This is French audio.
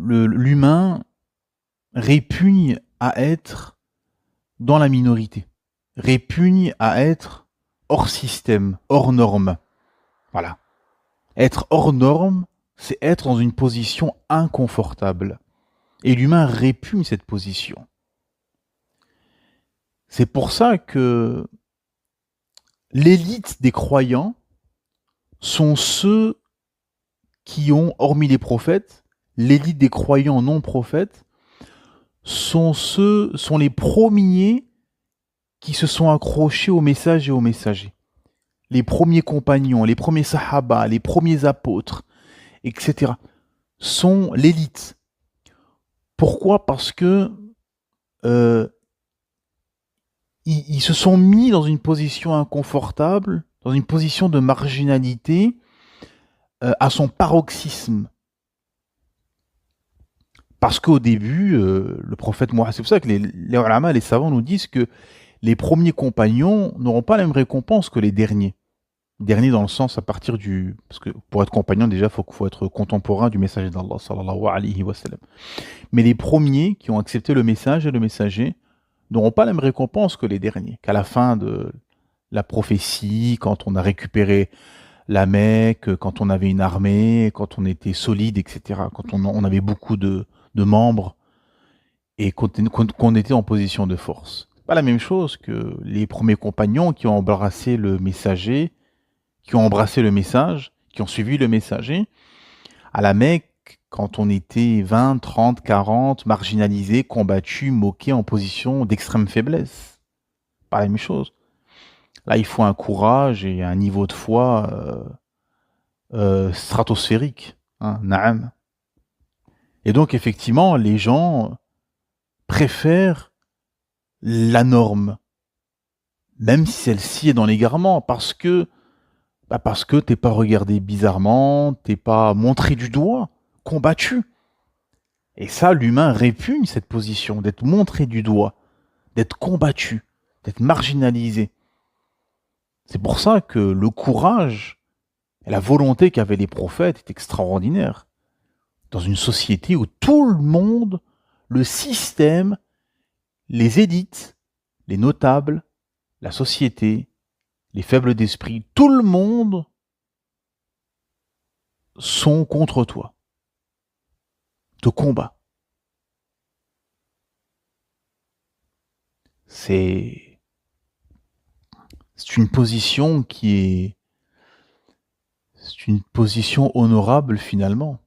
l'humain répugne à être dans la minorité, répugne à être hors système, hors norme. Voilà. Être hors norme, c'est être dans une position inconfortable. Et l'humain répugne cette position. C'est pour ça que l'élite des croyants sont ceux qui ont, hormis les prophètes, l'élite des croyants non prophètes, sont les premiers qui se sont accrochés au message et aux messagers. Les premiers compagnons, les premiers sahaba, les premiers apôtres, etc., sont l'élite. Pourquoi ? Parce que euh, ils se sont mis dans une position inconfortable, dans une position de marginalité à son paroxysme. Parce qu'au début, le prophète Mohammed, c'est pour ça que les ulama, les savants nous disent que les premiers compagnons n'auront pas la même récompense que les derniers. Dernier dans le sens à partir du... Parce que pour être compagnon, déjà, il faut être contemporain du messager d'Allah, sallallahu alayhi wa sallam. Mais les premiers qui ont accepté le message et le messager n'auront pas la même récompense que les derniers. Qu'à la fin de la prophétie, quand on a récupéré la Mecque, quand on avait une armée, quand on était solide, etc., quand on avait beaucoup de membres et qu'on était en position de force. Pas la même chose que les premiers compagnons qui ont embrassé le messager, qui ont embrassé le message, qui ont suivi le messager. À la Mecque, quand on était 20, 30, 40, marginalisés, combattus, moqués, en position d'extrême faiblesse. Pas la même chose. Là, il faut un courage et un niveau de foi stratosphérique. Hein, na'am. Et donc, effectivement, les gens préfèrent la norme, même si celle-ci est dans l'égarement, parce que t'es pas regardé bizarrement, t'es pas montré du doigt, combattu. Et ça, l'humain répugne cette position, d'être montré du doigt, d'être combattu, d'être marginalisé. C'est pour ça que le courage et la volonté qu'avaient les prophètes est extraordinaire. Dans une société où tout le monde, le système, les élites, les notables, la société, les faibles d'esprit, tout le monde sont contre toi, te combat. C'est une position qui est... C'est une position honorable finalement.